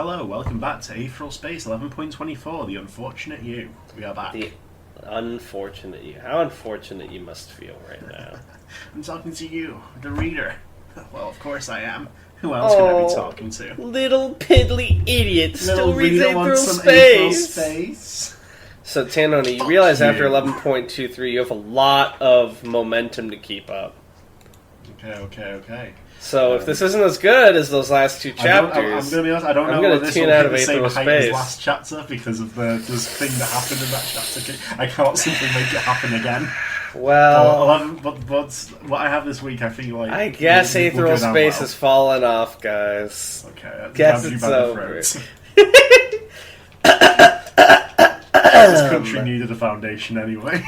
Hello, welcome back to Aetheral Space 11.24, The Unfortunate You. We are back. The unfortunate you. How unfortunate you must feel right now. I'm talking to you, the reader. Well, of course I am. Who else can I be talking to? Little piddly idiot still reads reader Aetheral wants some Space. Aetheral Space. So, Tanoni, you realize after 11.23 you have a lot of momentum to keep up. Okay. So, if this isn't as good as those last two chapters... I'm going to be honest, I don't know whether this will hit the same height as last chapter because of the thing that happened in that chapter. I can't simply make it happen again. Well... But what I have this week, I feel like... I guess Aetheral Space has fallen off, guys. Okay, guess it's over. This country needed a foundation anyway.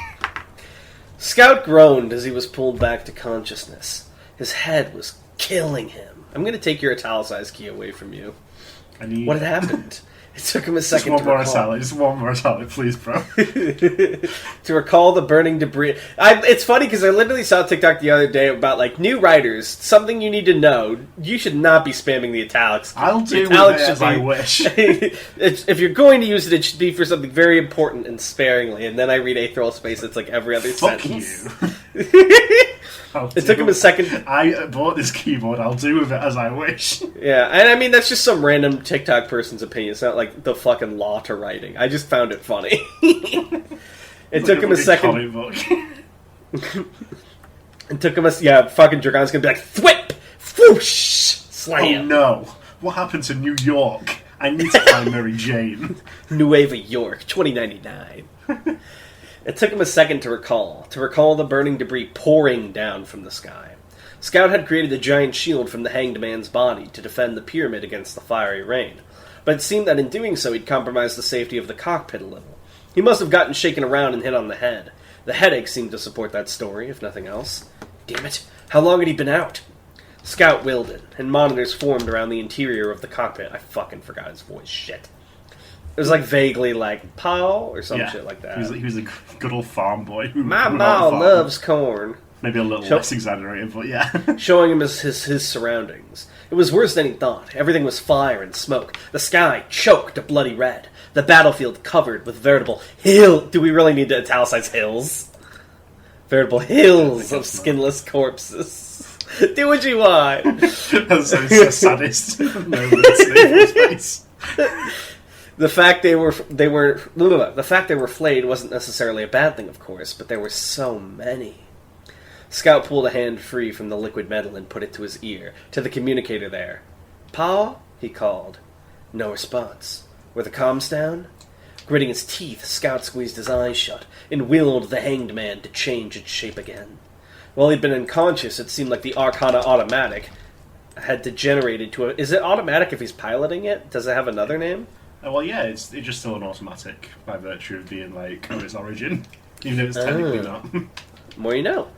Scout groaned as he was pulled back to consciousness. His head was killing him. I'm going to take your italicized key away from you. What had happened? It took him a second to recall. Just one more salad, please, bro. To recall the burning debris. It's funny because I literally saw a TikTok the other day about, like, new writers, something you need to know. You should not be spamming the italics. I'll do with it as I wish. If you're going to use it, it should be for something very important and sparingly. And then I read Aetheral Space, it's like every other sentence. You. It took him a second. I bought this keyboard. I'll do with it as I wish. Yeah, and I mean, that's just some random TikTok person's opinion. It's not like the fucking law to writing. I just found it funny. It took him a second. It took him a... Yeah, fucking Dragon's gonna be like, thwip! Whoosh! Slam! Oh no. What happened to New York? I need to find Mary Jane. Nueva York, 2099. It took him a second to recall the burning debris pouring down from the sky. Scout had created a giant shield from the hanged man's body to defend the pyramid against the fiery rain, but it seemed that in doing so he'd compromised the safety of the cockpit a little. He must have gotten shaken around and hit on the head. The headache seemed to support that story, if nothing else. Damn it, how long had he been out? Scout willed it, and monitors formed around the interior of the cockpit. I fucking forgot his voice, shit. It was like vaguely like Paul or some shit like that. He was a good old farm boy. My ma loves corn. Maybe a little less exaggerated, but yeah. Showing him his surroundings. It was worse than he thought. Everything was fire and smoke. The sky choked a bloody red. The battlefield covered with veritable Do we really need to italicize hills? Veritable hills of skinless corpses. Do what you want. That's the saddest moment in space. The fact they were flayed wasn't necessarily a bad thing, of course, but there were so many. Scout pulled a hand free from the liquid metal and put it to his ear, to the communicator there. "Pa?" he called. No response. Were the comms down? Gritting his teeth, Scout squeezed his eyes shut and willed the hanged man to change its shape again. While he'd been unconscious, it seemed like the Arcana automatic had degenerated to a... Is it automatic if he's piloting it? Does it have another name? Well, yeah, it's just still an automatic by virtue of being, like, of its origin. Even if it's technically not. More you know.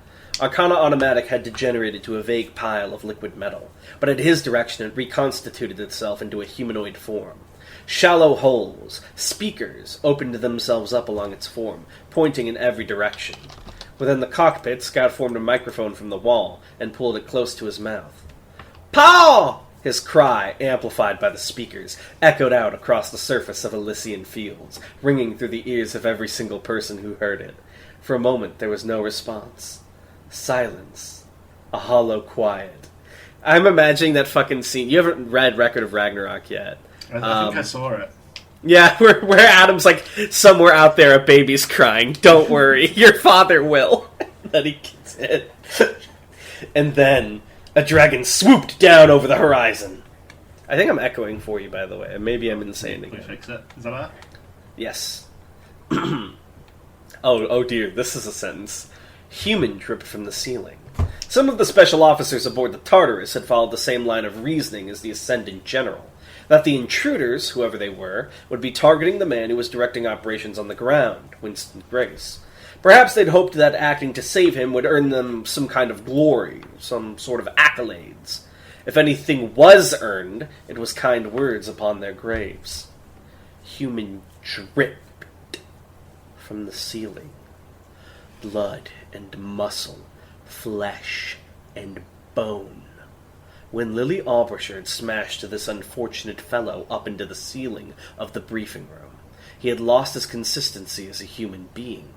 Arcana Automatic had degenerated to a vague pile of liquid metal, but at his direction it reconstituted itself into a humanoid form. Shallow holes, speakers, opened themselves up along its form, pointing in every direction. Within the cockpit, Scout formed a microphone from the wall and pulled it close to his mouth. "Paw!" His cry, amplified by the speakers, echoed out across the surface of Elysian fields, ringing through the ears of every single person who heard it. For a moment there was no response. Silence. A hollow quiet. I'm imagining that fucking scene. You haven't read Record of Ragnarok yet. I think I saw it. Yeah, where Adam's like, somewhere out there a baby's crying. Don't worry, your father will. Then he gets it. And then a dragon swooped down over the horizon. I think I'm echoing for you, by the way. Maybe I'm insane again. Can we fix it? Is that that? Yes. Oh dear, this is a sentence. Human dripped from the ceiling. Some of the special officers aboard the Tartarus had followed the same line of reasoning as the Ascendant General, that the intruders, whoever they were, would be targeting the man who was directing operations on the ground, Winston Grace. Perhaps they'd hoped that acting to save him would earn them some kind of glory, some sort of accolades. If anything was earned, it was kind words upon their graves. Human dripped from the ceiling. Blood and muscle, flesh and bone. when Lily Aubrasher had smashed this unfortunate fellow up into the ceiling of the briefing room. He had lost his consistency as a human being.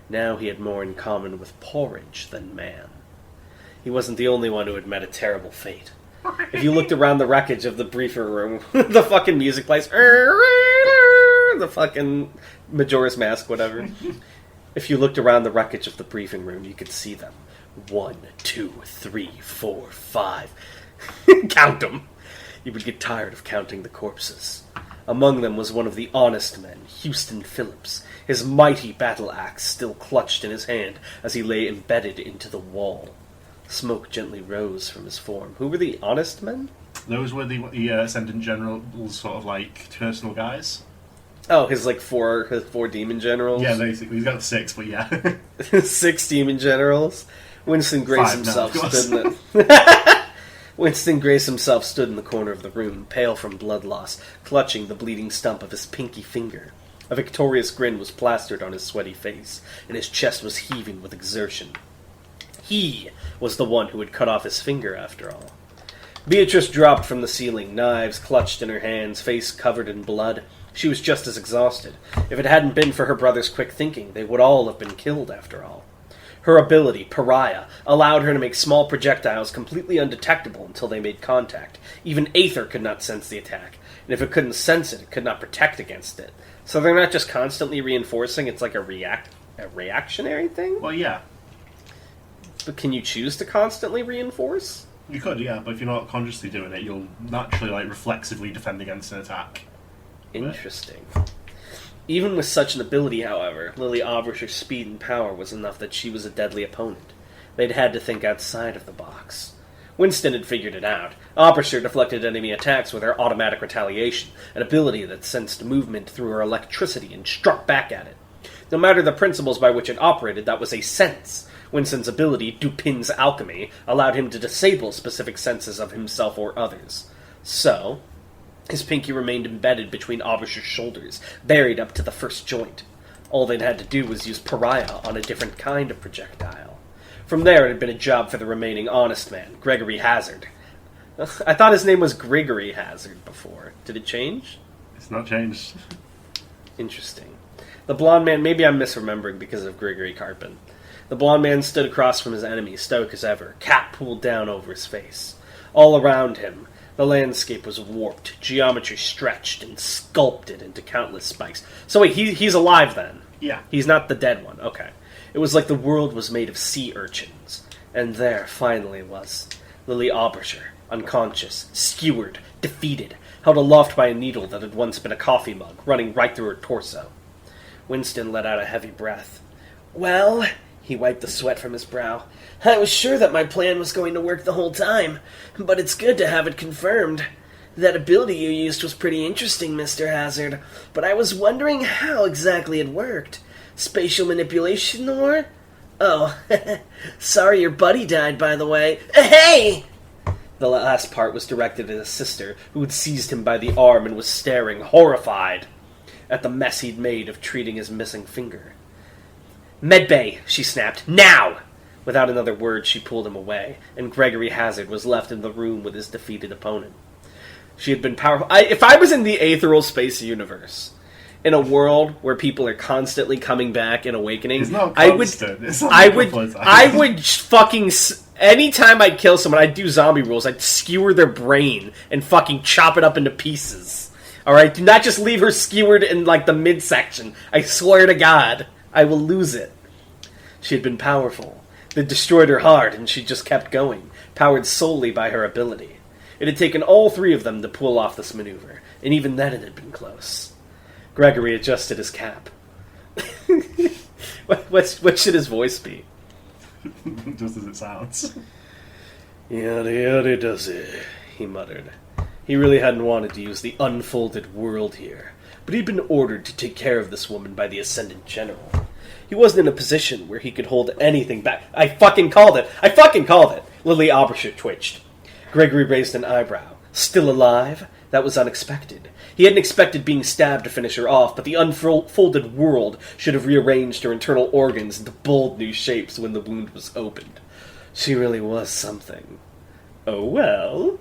Now he had more in common with porridge than man. He wasn't the only one who had met a terrible fate. If you looked around the wreckage of the briefing room, the fucking music plays, the fucking Majora's Mask, whatever. If you looked around the wreckage of the briefing room, you could see them. 1, 2, 3, 4, 5. Count them. You would get tired of counting the corpses. Among them was one of the honest men, Houston Phillips, his mighty battle axe still clutched in his hand as he lay embedded into the wall. Smoke gently rose from his form. Who were the honest men? Those were the Ascendant General's sort of like personal guys. Oh, his four demon generals? Yeah, basically. He's got 6, but yeah. 6 demon generals? Winston Grace 5 himself now, stood in the... Winston Grace himself stood in the corner of the room, pale from blood loss, clutching the bleeding stump of his pinky finger. A victorious grin was plastered on his sweaty face, and his chest was heaving with exertion. He was the one who had cut off his finger, after all. Beatrice dropped from the ceiling, knives clutched in her hands, face covered in blood. She was just as exhausted. If it hadn't been for her brother's quick thinking, they would all have been killed, after all. Her ability, Pariah, allowed her to make small projectiles completely undetectable until they made contact. Even Aether could not sense the attack, and if it couldn't sense it, it could not protect against it. So they're not just constantly reinforcing, it's like a reactionary thing? Well, yeah. But can you choose to constantly reinforce? You could, yeah, but if you're not consciously doing it, you'll naturally, reflexively defend against an attack. Interesting. Even with such an ability, however, Lily Aubrasher's speed and power was enough that she was a deadly opponent. They'd had to think outside of the box. Winston had figured it out. Aubrasher deflected enemy attacks with her automatic retaliation, an ability that sensed movement through her electricity and struck back at it. No matter the principles by which it operated, that was a sense. Winston's ability, Dupin's alchemy, allowed him to disable specific senses of himself or others. So, his pinky remained embedded between Aubrasher's shoulders, buried up to the first joint. All they'd had to do was use Pariah on a different kind of projectile. From there, it had been a job for the remaining honest man, Gregory Hazard. I thought his name was Grigory Hazard before. Did it change? It's not changed. Interesting. The blonde man, maybe I'm misremembering because of Grigory Carpin. The blonde man stood across from his enemy, stoic as ever, cap pulled down over his face. All around him, the landscape was warped, geometry stretched and sculpted into countless spikes. So wait, he's alive then? Yeah. He's not the dead one, okay. It was like the world was made of sea urchins. And there, finally, was Lily Aubrasher, unconscious, skewered, defeated, held aloft by a needle that had once been a coffee mug, running right through her torso. Winston let out a heavy breath. Well, he wiped the sweat from his brow. I was sure that my plan was going to work the whole time, but it's good to have it confirmed. That ability you used was pretty interesting, Mr. Hazard, but I was wondering how exactly it worked. Spatial manipulation, or? Oh, sorry your buddy died, by the way. Hey! The last part was directed at his sister, who had seized him by the arm and was staring, horrified, at the mess he'd made of treating his missing finger. Medbay, she snapped. Now! Without another word, she pulled him away, and Gregory Hazard was left in the room with his defeated opponent. She had been powerful. If I was in the Aetheral Space universe, in a world where people are constantly coming back and awakening, I would fucking, anytime I'd kill someone, I'd do zombie rules. I'd skewer their brain and fucking chop it up into pieces. Alright? Do not just leave her skewered in, the midsection. I swear to God, I will lose it. She had been powerful. They'd destroyed her heart, and she just kept going, powered solely by her ability. It had taken all 3 of them to pull off this maneuver, and even then it had been close. Gregory adjusted his cap. What should his voice be? Just as it sounds. Yada yada does it, he muttered. He really hadn't wanted to use the unfolded world here, but he'd been ordered to take care of this woman by the Ascendant General. He wasn't in a position where he could hold anything back. I fucking called it! Lily Aubrasher twitched. Gregory raised an eyebrow. Still alive? That was unexpected. He hadn't expected being stabbed to finish her off, but the unfolded world should have rearranged her internal organs into bold new shapes when the wound was opened. She really was something. Oh well.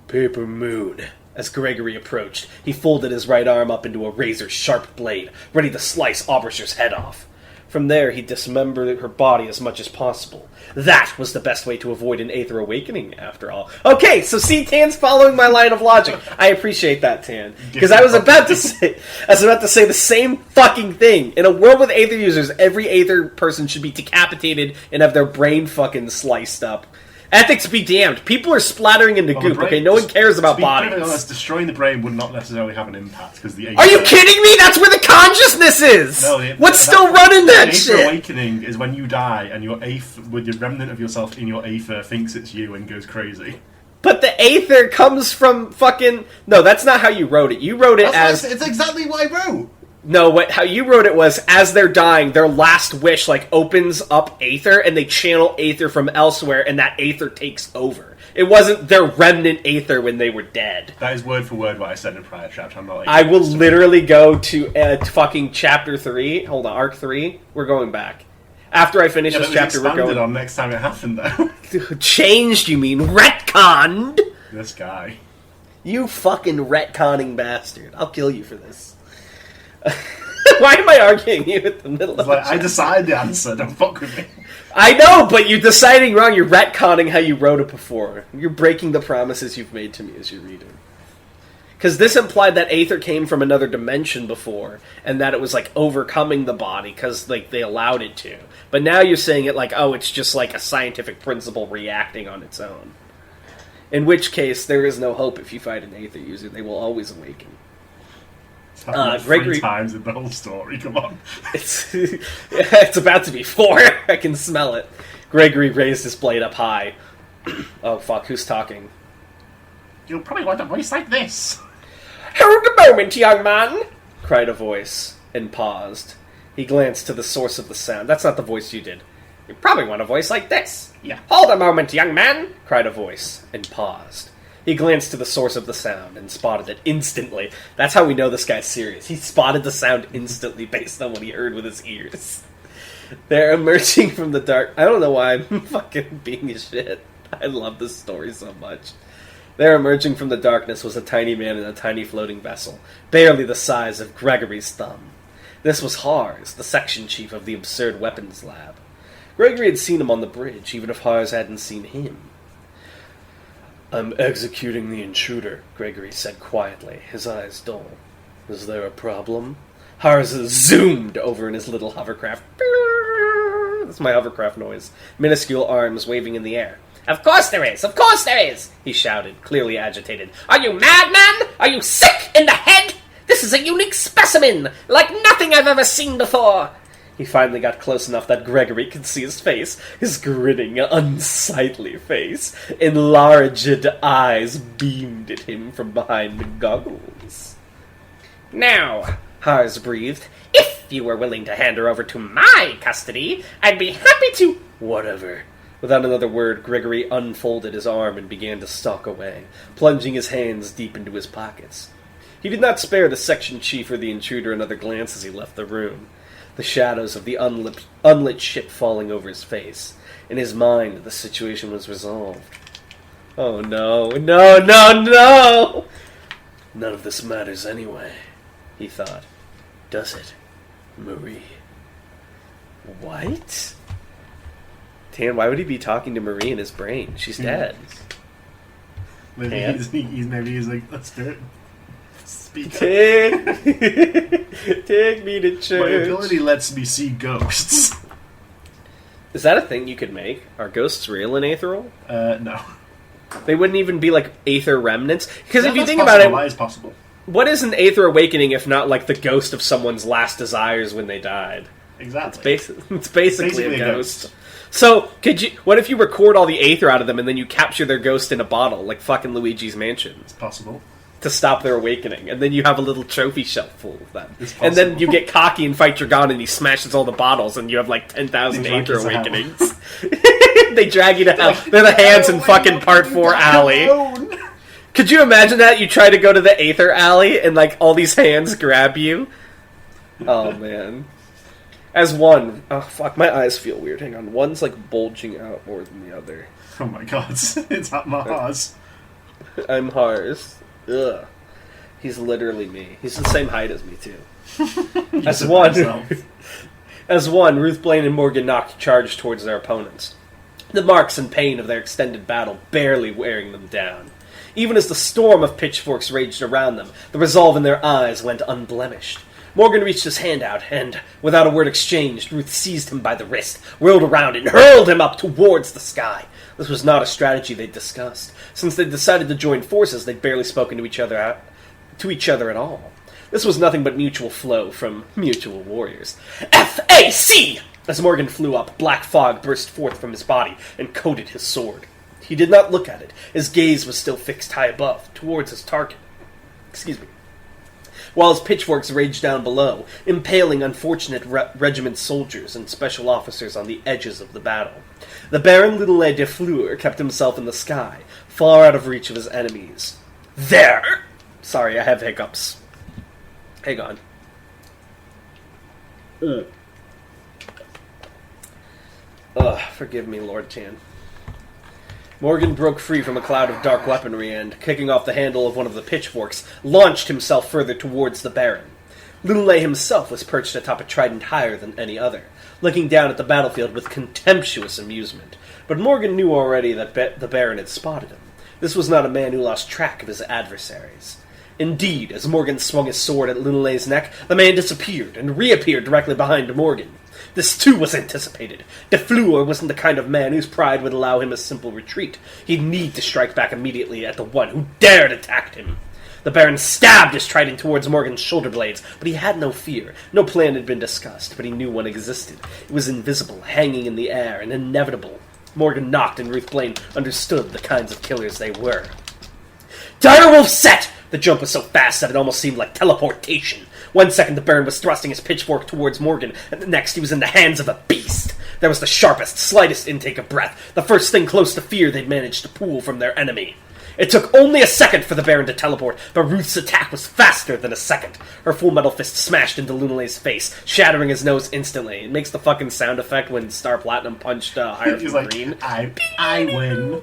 Paper Moon. As Gregory approached, he folded his right arm up into a razor-sharp blade, ready to slice Aubrey's head off. From there, he dismembered her body as much as possible. That was the best way to avoid an Aether awakening, after all. Okay, so see, Tan's following my line of logic. I appreciate that, Tan. Because I was about to say the same fucking thing. In a world with Aether users, every Aether person should be decapitated and have their brain fucking sliced up. Ethics be damned. People are splattering into goop, okay? No one cares about bodies. To be honest, destroying the brain would not necessarily have an impact, because the Aether... Are you kidding me? That's where the consciousness is! No, what's still running that shit? The Aether awakening is when you die, and your Aether, with the remnant of yourself in your Aether, thinks it's you and goes crazy. But the Aether comes from fucking... No, that's not how you wrote it. You wrote it as... It's exactly what I wrote! No, how you wrote it was, as they're dying, their last wish, opens up Aether, and they channel Aether from elsewhere, and that Aether takes over. It wasn't their remnant Aether when they were dead. That is word for word what I said in prior chapter. I'm not I will literally go to fucking chapter 3. Hold on, arc 3. We're going back. After I finish this chapter, we're going... on next time it happened, though. Changed, you mean? Retconned? This guy. You fucking retconning bastard. I'll kill you for this. Why am I arguing you at the middle of the I decide the answer, don't fuck with me. I know, but you're deciding wrong. You're retconning how you wrote it before. You're breaking the promises you've made to me as you read it. Because this implied that Aether came from another dimension before, and that it was, overcoming the body, because, they allowed it to. But now you're saying it it's just, a scientific principle reacting on its own. In which case, there is no hope if you fight an Aether user. They will always awaken. Gregory 3 times in the whole story, come on. It's about to be 4. I can smell it. Gregory raised his blade up high. Oh, fuck, who's talking? You'll probably want a voice like this. Hold a moment, young man, cried a voice, and paused. He glanced to the source of the sound. That's not the voice you did. You probably want a voice like this. Yeah. Hold a moment, young man, cried a voice, and paused. He glanced to the source of the sound and spotted it instantly. That's how we know this guy's serious. He spotted the sound instantly based on what he heard with his ears. They're emerging from the dark... I don't know why I'm fucking being a shit. I love this story so much. There emerging from the darkness was a tiny man in a tiny floating vessel, barely the size of Gregory's thumb. This was Hars, the section chief of the absurd weapons lab. Gregory had seen him on the bridge, even if Hars hadn't seen him. I'm executing the intruder, Gregory said quietly, his eyes dull. Is there a problem? Hars zoomed over in his little hovercraft. That's my hovercraft noise. Minuscule arms waving in the air. Of course there is! Of course there is! He shouted, clearly agitated. Are you mad, man? Are you sick in the head? This is a unique specimen, like nothing I've ever seen before. He finally got close enough that Gregory could see his face, his grinning, unsightly face. Enlarged eyes beamed at him from behind the goggles. Now, Hars breathed, if you were willing to hand her over to my custody, I'd be happy to... Whatever. Without another word, Gregory unfolded his arm and began to stalk away, plunging his hands deep into his pockets. He did not spare the section chief or the intruder another glance as he left the room. The shadows of the unlit ship falling over his face. In his mind, the situation was resolved. Oh no, no, no, no! None of this matters anyway, he thought. Does it, Marie? What? Tan, why would he be talking to Marie in his brain? She's dead. Maybe he's like, let's do it. Take me to church. My ability lets me see ghosts. Is that a thing you could make? Are ghosts real in Aetheral? No. They wouldn't even be Aether remnants? Because if you think about it... That is possible. What is an Aether awakening if not the ghost of someone's last desires when they died? Exactly. It's basically a ghost. So, what if you record all the Aether out of them and then you capture their ghost in a bottle, like fucking Luigi's Mansion? It's possible. To stop their awakening, and then you have a little trophy shelf full of them. And then you get cocky and fight your god, and he smashes all the bottles, and you have 10,000 Aether awakenings. They drag you to hell. They're the hands in fucking Part 4 alley. Could you imagine that? You try to go to the Aether alley, and all these hands grab you? Oh man. As one, oh fuck, my eyes feel weird. Hang on, one's bulging out more than the other. Oh my god, it's at Mars. I'm Hars. Ugh. He's literally me. He's the same height as me, too. As one, Ruth Blaine and Morgan Nock charged towards their opponents. The marks and pain of their extended battle barely wearing them down. Even as the storm of pitchforks raged around them, the resolve in their eyes went unblemished. Morgan reached his hand out, and, without a word exchanged, Ruth seized him by the wrist, whirled around, and hurled him up towards the sky. This was not a strategy they'd discussed. Since they'd decided to join forces, they'd barely spoken to each other at all. This was nothing but mutual flow from mutual warriors. F.A.C.! As Morgan flew up, black fog burst forth from his body and coated his sword. He did not look at it. His gaze was still fixed high above, towards his target. While his pitchforks raged down below, impaling unfortunate regiment soldiers and special officers on the edges of the battle. The Baron Lillet de Fleur kept himself in the sky, far out of reach of his enemies. There! Sorry, I have hiccups. Hang on. Forgive me, Lord Chan. Morgan broke free from a cloud of dark weaponry and, kicking off the handle of one of the pitchforks, launched himself further towards the Baron. Lillet himself was perched atop a trident higher than any other, looking down at the battlefield with contemptuous amusement. But Morgan knew already that the Baron had spotted him. This was not a man who lost track of his adversaries. Indeed, as Morgan swung his sword at Lillet's neck, the man disappeared and reappeared directly behind Morgan. This too was anticipated. De Fleur wasn't the kind of man whose pride would allow him a simple retreat. He'd need to strike back immediately at the one who dared attack him. The Baron stabbed his trident towards Morgan's shoulder blades, but he had no fear. No plan had been discussed, but he knew one existed. It was invisible, hanging in the air, and inevitable. Morgan Nock and Ruth Blaine understood the kinds of killers they were. Direwolf set! The jump was so fast that it almost seemed like teleportation. 1 second the Baron was thrusting his pitchfork towards Morgan, and the next he was in the hands of a beast. There was the sharpest, slightest intake of breath, the first thing close to fear they'd managed to pool from their enemy. It took only a second for the Baron to teleport, but Ruth's attack was faster than a second. Her full metal fist smashed into Lillet's face, shattering his nose instantly. It makes the fucking sound effect when Star Platinum punched Higher from Green. I win.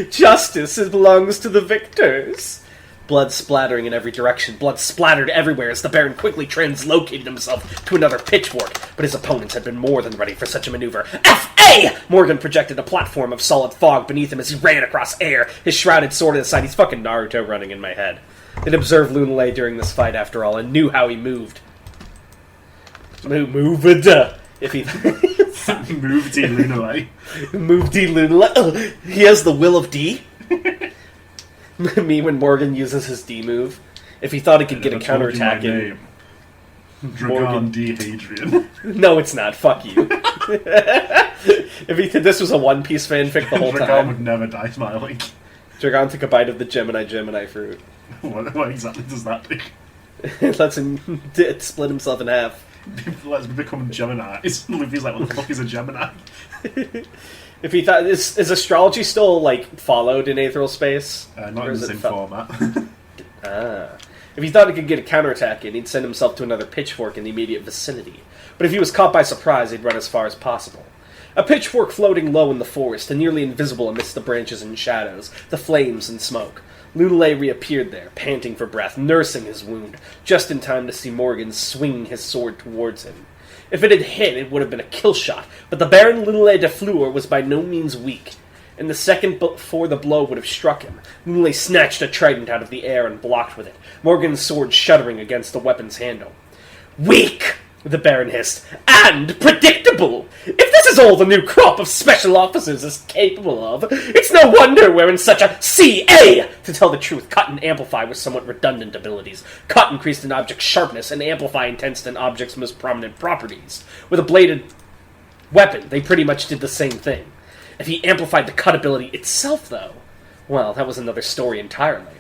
Justice belongs to the victors. Blood splattering in every direction. Blood splattered everywhere as the Baron quickly translocated himself to another pitchfork. But his opponents had been more than ready for such a maneuver. F.A.! Morgan projected a platform of solid fog beneath him as he ran across air, his shrouded sword at his side. He's fucking Naruto running in my head. They'd observed Lillet during this fight, after all, and knew how he moved. Moved. If he... Move D. Lillet. Move D. Lillet. He has the will of D? Me when Morgan uses his D move. If he thought he could get a counterattack in... Dragon D. Hadrian. No, it's not. Fuck you. If he did this was a One Piece fanfic the whole Dragon time. would never die smiling. Dragon took a bite of the Gemini fruit. What exactly does that do? It lets him split himself in half. Let's become Geminis. Luffy's like, what the fuck is a Gemini? If he thought... Is astrology still, followed in Aetheral Space? Not in the same format. If he thought he could get a counterattack in, he'd send himself to another pitchfork in the immediate vicinity. But if he was caught by surprise, he'd run as far as possible. A pitchfork floating low in the forest and nearly invisible amidst the branches and shadows, the flames and smoke. Lillet reappeared there, panting for breath, nursing his wound, just in time to see Morgan swinging his sword towards him. If it had hit, it would have been a kill shot, but the Baron Lillet de Fleur was by no means weak. In the second before the blow would have struck him, Lillet snatched a trident out of the air and blocked with it, Morgan's sword shuddering against the weapon's handle. Weak! The Baron hissed. And predictable! If this is all the new crop of special officers is capable of, it's no wonder we're in such a C.A. To tell the truth, Cut and Amplify were somewhat redundant abilities. Cut increased an object's sharpness, and Amplify enhanced an object's most prominent properties. With a bladed weapon, they pretty much did the same thing. If he amplified the Cut ability itself, though, well, that was another story entirely.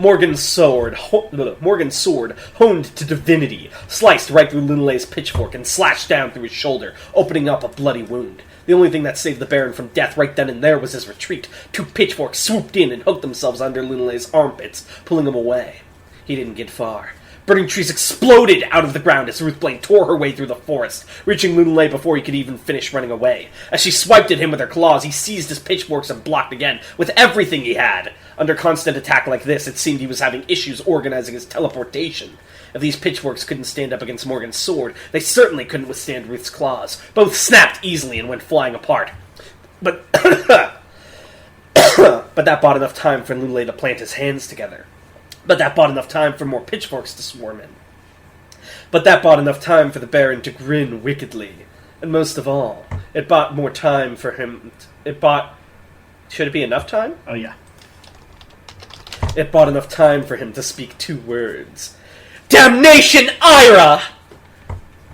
Morgan's sword, honed to divinity, sliced right through Lillet's pitchfork and slashed down through his shoulder, opening up a bloody wound. The only thing that saved the Baron from death right then and there was his retreat. 2 pitchforks swooped in and hooked themselves under Lillet's armpits, pulling him away. He didn't get far. Burning trees exploded out of the ground as Ruth Blaine tore her way through the forest, reaching Lunalei before he could even finish running away. As she swiped at him with her claws, he seized his pitchforks and blocked again, with everything he had. Under constant attack like this, it seemed he was having issues organizing his teleportation. If these pitchforks couldn't stand up against Morgan's sword, they certainly couldn't withstand Ruth's claws. Both snapped easily and went flying apart. But but that bought enough time for Lunalei to plant his hands together. But that bought enough time for more pitchforks to swarm in. But that bought enough time for the Baron to grin wickedly. And most of all, it bought more time for him... Should it be enough time? Oh, yeah. It bought enough time for him to speak 2 words. Damnation Ira!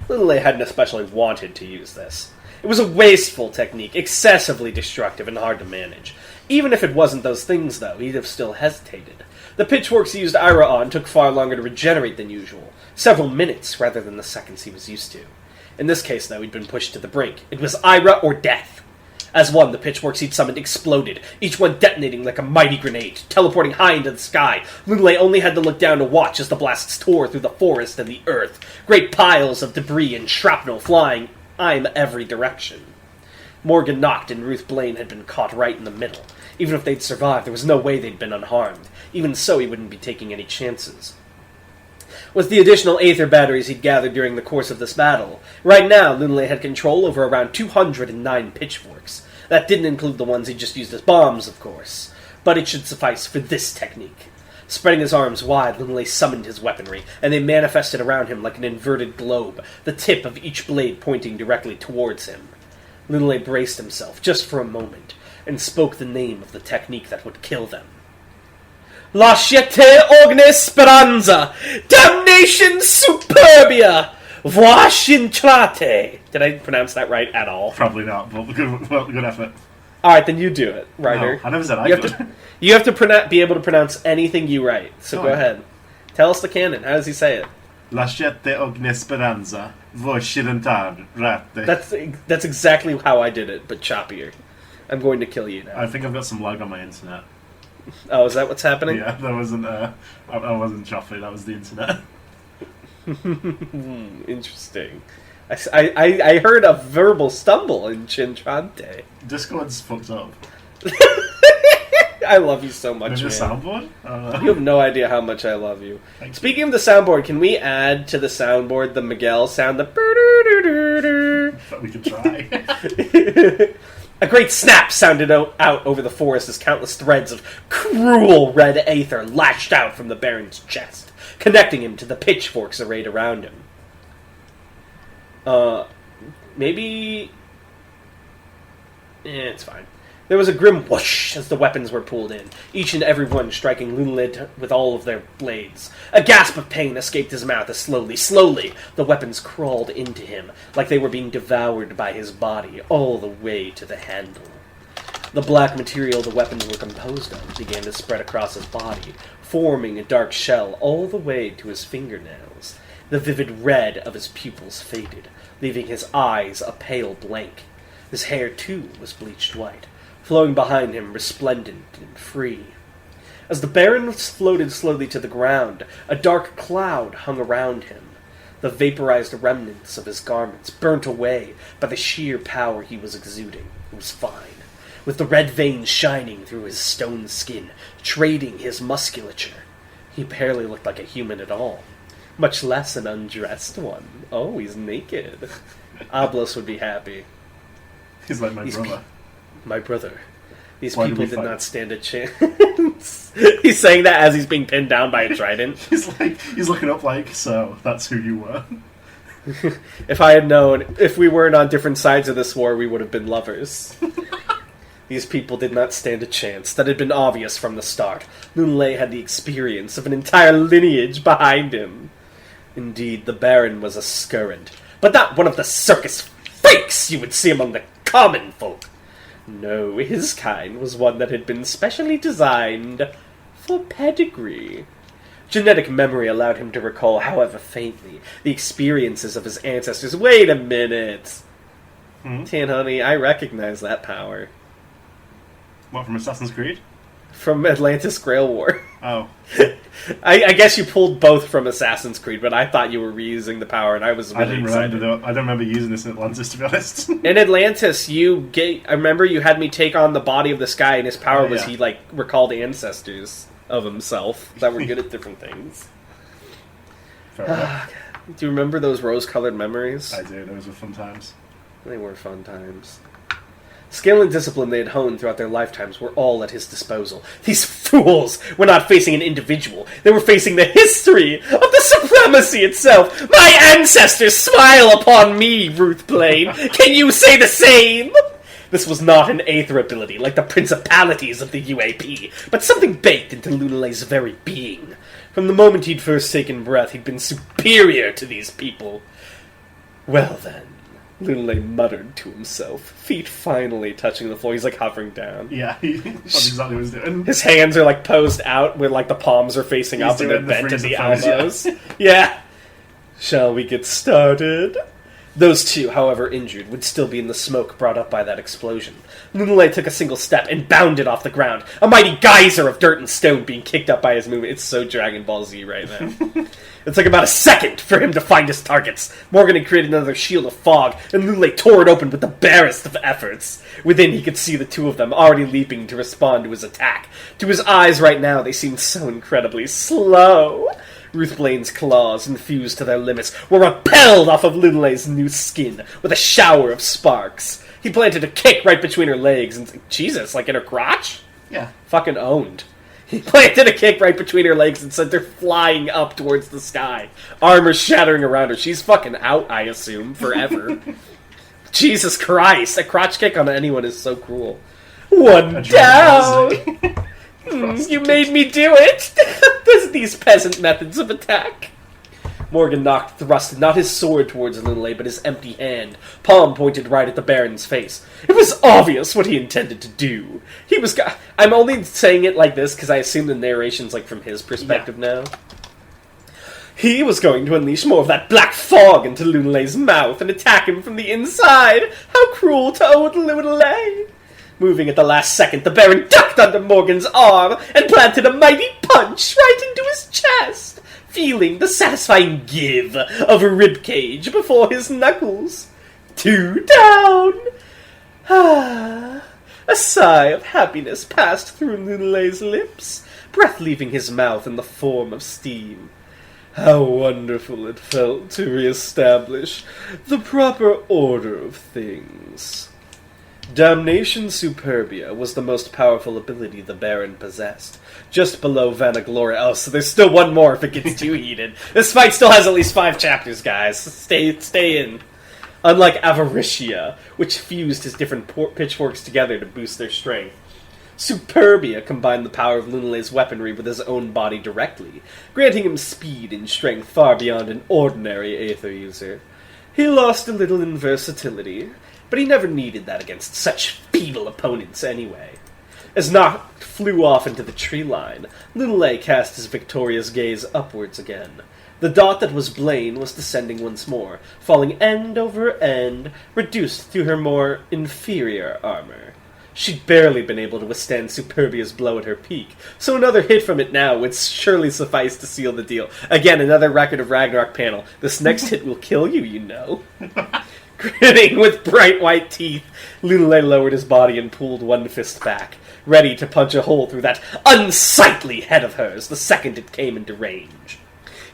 Lunalei hadn't especially wanted to use this. It was a wasteful technique, excessively destructive and hard to manage. Even if it wasn't those things, though, he'd have still hesitated. The pitchforks he used Ira on took far longer to regenerate than usual. Several minutes, rather than the seconds he was used to. In this case, though, he'd been pushed to the brink. It was Ira or death. As one, the pitchforks he'd summoned exploded, each one detonating like a mighty grenade, teleporting high into the sky. Lunalei only had to look down to watch as the blasts tore through the forest and the earth. Great piles of debris and shrapnel flying in every direction. Morgan knocked and Ruth Blaine had been caught right in the middle. Even if they'd survived, there was no way they'd been unharmed. Even so, he wouldn't be taking any chances. With the additional Aether batteries he'd gathered during the course of this battle, right now Lunalei had control over around 209 pitchforks. That didn't include the ones he just used as bombs, of course. But it should suffice for this technique. Spreading his arms wide, Lunalei summoned his weaponry, and they manifested around him like an inverted globe, the tip of each blade pointing directly towards him. Lunalei braced himself, just for a moment, and spoke the name of the technique that would kill them. Lasciate ogni speranza! Damnation superbia! Voice intrate! Did I pronounce that right at all? Probably not, but good effort. Alright, then you do it, Ryder. No, I never said I could. You have to be able to pronounce anything you write, so go ahead. Tell us the canon. How does he say it? Lasciate ogni speranza, voice intrate. That's exactly how I did it, but choppier. I'm going to kill you now. I think I've got some lag on my internet. Oh, is that what's happening? Yeah, that wasn't. I wasn't choppy. That was the internet. Interesting. I heard a verbal stumble in Chintrante. Discord's fucked up. I love you so much, Maybe man. a soundboard? You have no idea how much I love you. Thank Speaking of the soundboard, can we add to the soundboard the Miguel sound? We could try. A great snap sounded out over the forest as countless threads of cruel red aether lashed out from the Baron's chest, connecting him to the pitchforks arrayed around him. Maybe... it's fine. There was a grim whoosh as the weapons were pulled in, each and every one striking Lunalei with all of their blades. A gasp of pain escaped his mouth as slowly, the weapons crawled into him, like they were being devoured by his body, all the way to the handle. The black material the weapons were composed of began to spread across his body, forming a dark shell all the way to his fingernails. The vivid red of his pupils faded, leaving his eyes a pale blank. His hair, too, was bleached white, flowing behind him resplendent and free. As the Baron floated slowly to the ground, a dark cloud hung around him. The vaporized remnants of his garments burnt away by the sheer power he was exuding. It was fine, with the red veins shining through his stone skin, trading his musculature. He barely looked like a human at all, much less an undressed one. Oh, he's naked. Oblos would be happy. He's like my brother. My brother. These Why people did we did fight? not stand a chance. He's saying that as he's being pinned down by a trident. he's looking up like, so that's who you were. If I had known, if we weren't on different sides of this war, we would have been lovers. These people did not stand a chance. That had been obvious from the start. Lunalei had the experience of an entire lineage behind him. Indeed, the Baron was a scurrant, but not one of the circus freaks you would see among the common folk. No, his kind was one that had been specially designed for pedigree. Genetic memory allowed him to recall, however faintly, the experiences of his ancestors. Wait a minute! Tan Honey, I recognize that power. What, from Assassin's Creed? From Atlantis Grail War. Oh. I guess you pulled both from Assassin's Creed, but I thought you were reusing the power, and I was really excited. I don't remember using this in Atlantis, to be honest. In Atlantis, I remember you had me take on the body of this guy, and his power was he, like, recalled ancestors of himself that were good at different things. Fair enough. Do you remember those rose-colored memories? I do, those were fun times. They were fun times. Skill and discipline they had honed throughout their lifetimes were all at his disposal. These fools were not facing an individual. They were facing the history of the supremacy itself. My ancestors smile upon me, Ruth Blaine. Can you say the same? This was not an aether ability like the principalities of the UAP, but something baked into Lunalay's very being. From the moment he'd first taken breath, he'd been superior to these people. Well then, Lunalay muttered to himself, feet finally touching the floor. He's like hovering down. Yeah, that's exactly what he's doing. His hands are like posed out, where like the palms are facing up and they're bent at the elbows. Yeah. Shall we get started? Those two, however injured, would still be in the smoke brought up by that explosion. Lunalay took a single step and bounded off the ground, a mighty geyser of dirt and stone being kicked up by his movement. It's so Dragon Ball Z right now. It took about a second for him to find his targets. Morgan had created another shield of fog, and Lunalay tore it open with the barest of efforts. Within, he could see the two of them already leaping to respond to his attack. To his eyes right now, they seemed so incredibly slow. Ruth Blaine's claws, infused to their limits, were repelled off of Lunalay's new skin with a shower of sparks. He planted a kick right between her legs and... Jesus, like in her crotch? Yeah. Fucking owned. He planted a kick right between her legs and sent her flying up towards the sky. Armor shattering around her. She's fucking out, I assume, forever. Jesus Christ, a crotch kick on anyone is so cruel. One down! You made me do it! These peasant methods of attack. Morgan thrusted not his sword towards Lunalay, but his empty hand, palm pointed right at the Baron's face. It was obvious what he intended to do. I'm only saying it like this because I assume the narration's like from his perspective now. He was going to unleash more of that black fog into Lunalay's mouth and attack him from the inside. How cruel to old Lunalay! Moving at the last second, the Baron ducked under Morgan's arm and planted a mighty punch right into his chest, feeling the satisfying give of a ribcage before his knuckles. 2 down! A sigh of happiness passed through Lunalay's lips, breath leaving his mouth in the form of steam. How wonderful it felt to re-establish the proper order of things. Damnation Superbia was the most powerful ability the Baron possessed, just below Vanagloria. Oh, so there's still one more if it gets too heated. This fight still has at least 5 chapters, guys. Stay in. Unlike Avaritia, which fused his different pitchforks together to boost their strength, Superbia combined the power of Lunalay's weaponry with his own body directly, granting him speed and strength far beyond an ordinary Aether user. He lost a little in versatility, but he never needed that against such feeble opponents anyway. As Noct flew off into the tree line, Lunalay cast his victorious gaze upwards again. The dot that was Blaine was descending once more, falling end over end, reduced to her more inferior armor. She'd barely been able to withstand Superbia's blow at her peak, so another hit from it now would surely suffice to seal the deal. Again, another Record of Ragnarok panel. This next hit will kill you, you know. Grinning with bright white teeth, Lunalay lowered his body and pulled one fist back, ready to punch a hole through that unsightly head of hers the second it came into range.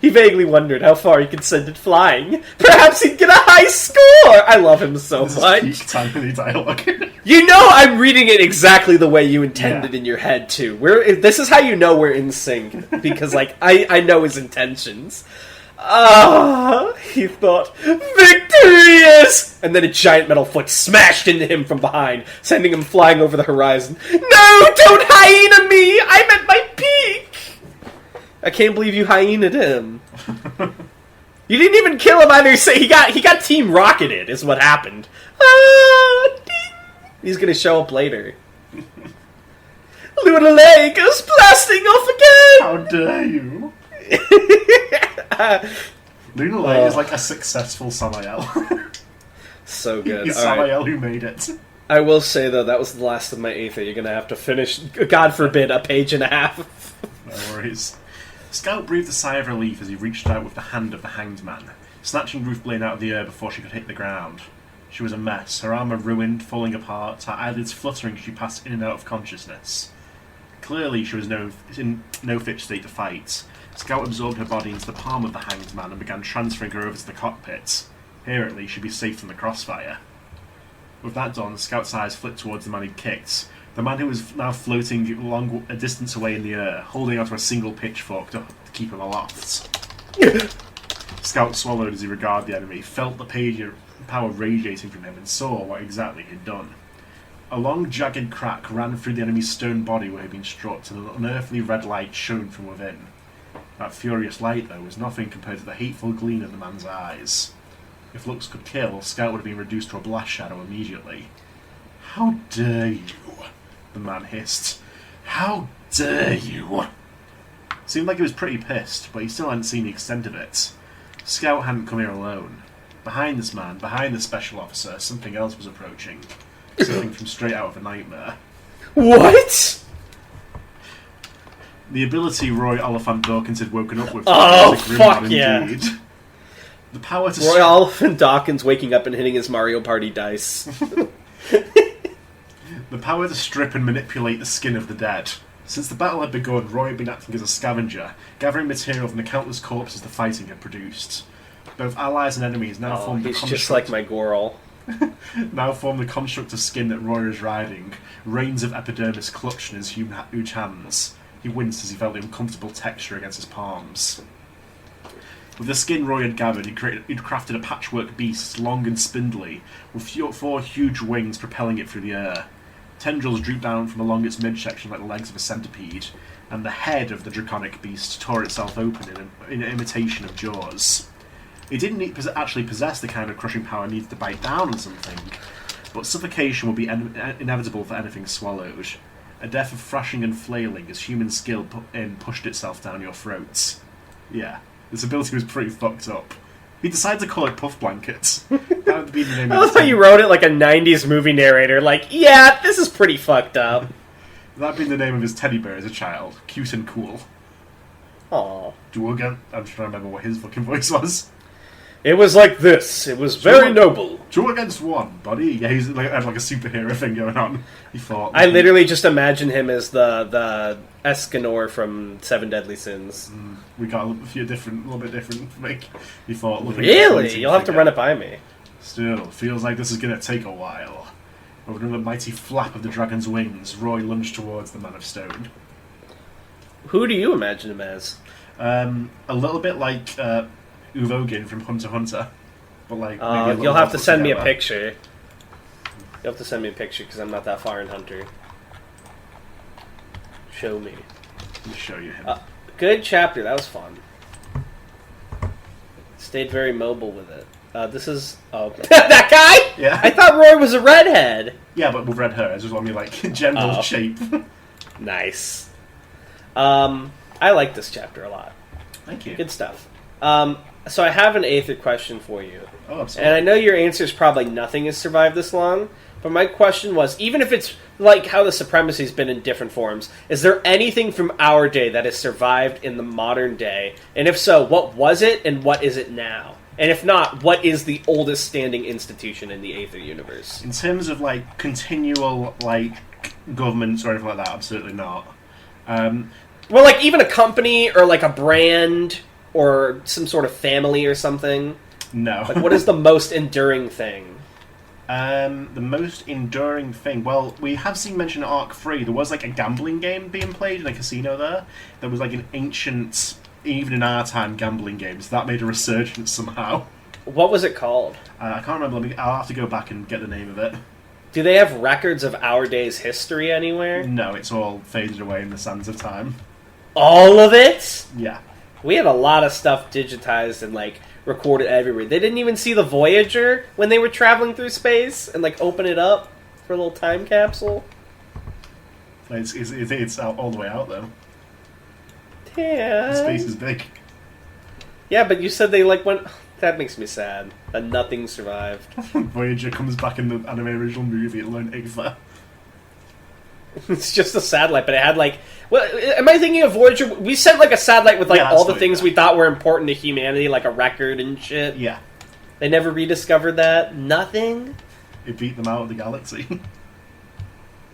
He vaguely wondered how far he could send it flying. Perhaps he'd get a high score! I love him so much. This is peak tiny dialogue. You know I'm reading it exactly the way you intended in your head, too. This is how you know we're in sync, because, like, I know his intentions. He thought, victorious! And then a giant metal foot smashed into him from behind, sending him flying over the horizon. No, don't hyena me! I'm at my peak! I can't believe you hyenaed him. You didn't even kill him either. Say he got Team Rocketed, is what happened. Ding! He's gonna show up later. Lunalay goes blasting off again! How dare you? Lunalay is like a successful Samael. So good. He's Samael who made it. I will say, though, that was the last of my Aether. You're going to have to finish, God forbid, a page and a half. No worries. Scout breathed a sigh of relief as he reached out with the hand of the hanged man, snatching Ruth Blaine out of the air before she could hit the ground. She was a mess, her armour ruined, falling apart, her eyelids fluttering as she passed in and out of consciousness. Clearly she was in no fit state to fight. Scout absorbed her body into the palm of the hanged man and began transferring her over to the cockpit. Here, at least, she'd be safe from the crossfire. With that done, Scout's eyes flipped towards the man he'd kicked, the man who was now floating along a distance away in the air, holding onto a single pitchfork to keep him aloft. Scout swallowed as he regarded the enemy, felt the power radiating from him, and saw what exactly he'd done. A long, jagged crack ran through the enemy's stone body where he'd been struck, and an unearthly red light shone from within. That furious light, though, was nothing compared to the hateful gleam in the man's eyes. If looks could kill, Scout would have been reduced to a blast shadow immediately. "How dare you?" the man hissed. "How dare you?" Seemed like he was pretty pissed, but he still hadn't seen the extent of it. Scout hadn't come here alone. Behind this man, behind the special officer, something else was approaching. Something from straight out of a nightmare. What? The ability Roy Oliphant Dawkins had woken up with. Oh, was a grim fuck one yeah. indeed. The power to Roy Oliphant Dawkins waking up and hitting his Mario Party dice. The power to strip and manipulate the skin of the dead. Since the battle had begun, Roy had been acting as a scavenger, gathering material from the countless corpses the fighting had produced. Both allies and enemies now formed the construct. He's just like my Goral. Now formed the construct of skin that Roy was riding. Reins of epidermis clutched in his huge hands. He winced as he felt the uncomfortable texture against his palms. With the skin Roy had gathered, he'd crafted a patchwork beast, long and spindly, with 4 huge wings propelling it through the air. Tendrils drooped down from along its midsection like the legs of a centipede, and the head of the draconic beast tore itself open in imitation of jaws. It didn't actually possess the kind of crushing power needed to bite down on something, but suffocation would be inevitable for anything swallowed. A death of thrashing and flailing as human skill pushed itself down your throats. Yeah, this ability was pretty fucked up. He decided to call it Puff Blankets. That would be the name I of love how you wrote it like a 90s movie narrator, like, yeah, this is pretty fucked up. That'd been the name of his teddy bear as a child. Cute and cool. Aww. Duogan. I'm trying to remember what his fucking voice was. It was like this. It was very noble. 2 against 1, buddy. Yeah, he's like had like a superhero thing going on. He thought. I literally just imagine him as the Escanor from Seven Deadly Sins. We got a little bit different to make. He thought. Really? You'll have to run it by me. Still, feels like this is going to take a while. With another mighty flap of the dragon's wings, Roy lunged towards the Man of Stone. Who do you imagine him as? A little bit like Uvogin from Hunter x Hunter, but like you'll have to send me a picture. You'll have to send me a picture because I'm not that far in Hunter. Show me. Let me show you him. Good chapter. That was fun. Stayed very mobile with it. This is that guy. Yeah, I thought Roy was a redhead. Yeah, but with red hair. I just want me like general shape. Nice. I like this chapter a lot. Thank you. Good stuff. So I have an Aether question for you. Oh, absolutely. And I know your answer is probably nothing has survived this long, but my question was, even if it's like how the Supremacy's been in different forms, is there anything from our day that has survived in the modern day? And if so, what was it and what is it now? And if not, what is the oldest standing institution in the Aether universe? In terms of like continual like governments or anything like that, absolutely not. Well, like even a company or like a brand or some sort of family or something. No. Like, what is the most enduring thing? The most enduring thing. Well, we have seen mention Arc 3. There was like a gambling game being played in a casino there. There was like an ancient, even in our time, gambling game. So that made a resurgence somehow. What was it called? I can't remember. I'll have to go back and get the name of it. Do they have records of our day's history anywhere? No, it's all faded away in the sands of time. All of it? Yeah. We had a lot of stuff digitized and like recorded everywhere. They didn't even see the Voyager when they were traveling through space and like open it up for a little time capsule. It's out all the way out though. Yeah. Space is big. Yeah, but you said they like went. That makes me sad that nothing survived. Voyager comes back in the anime original movie to learn Aether. It's just a satellite, but it had like... Well, am I thinking of Voyager? We sent like a satellite with like all the things we thought were important to humanity, like a record and shit. Yeah. They never rediscovered that? Nothing? It beat them out of the galaxy.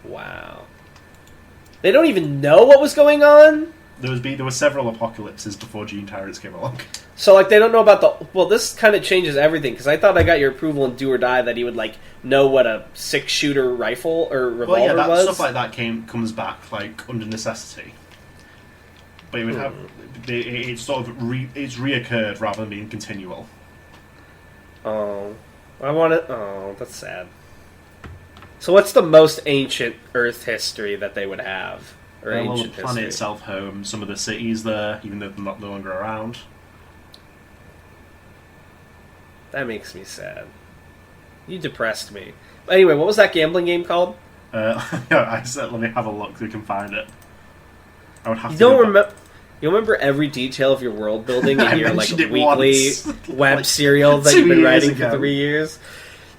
Wow. They don't even know what was going on? There were several apocalypses before Gene Tyrants came along. So, like, they don't know about the... Well, this kind of changes everything, because I thought I got your approval in Do or Die that he would, like, know what a six-shooter rifle or revolver was. Stuff like that comes back, like, under necessity. But it would have... It's sort of... it's reoccurred rather than being continual. Oh. I want it... Oh, that's sad. So what's the most ancient Earth history that they would have? Or ancient the planet itself home, some of the cities there, even though they're no longer around. That makes me sad. You depressed me. Anyway, what was that gambling game called? I said, let me have a look so we can find it. I would have you to don't remember. You remember every detail of your world building in your like weekly web serial that you've been writing for 3 years.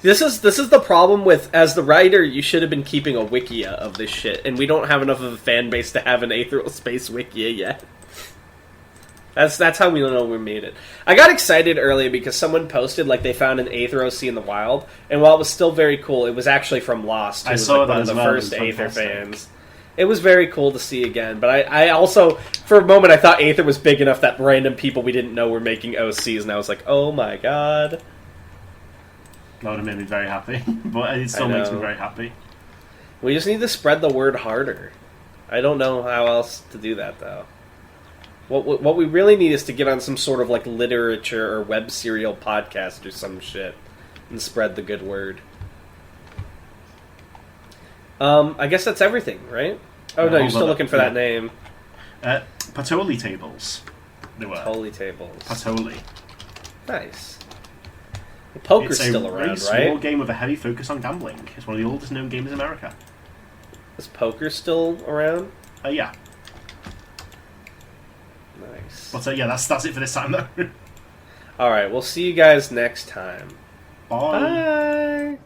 This is the problem with, as the writer, you should have been keeping a wikia of this shit, and we don't have enough of a fan base to have an Aetheral Space wikia yet. That's how we don't know we made it. I got excited earlier because someone posted like they found an Aetheral Sea in the wild, and while it was still very cool, it was actually from Lost. Who was saw like that one of as the well. first Aether fans. It was very cool to see again, but I also, for a moment, I thought Aether was big enough that random people we didn't know were making OCs, and I was like, oh my god. That would have made me very happy, but it still makes me very happy. We just need to spread the word harder. I don't know how else to do that, though. What we really need is to get on some sort of like literature or web serial podcast or some shit and spread the good word. I guess that's everything, right? Oh no, you're still looking for that name. Patoli tables. They were. Patoli tables. Patoli. Nice. Poker's still around, right? It's a very small game with a heavy focus on gambling. It's one of the oldest known games in America. Is poker still around? Yeah. Nice. But yeah, that's it for this time, though. Alright, we'll see you guys next time. Bye. Bye.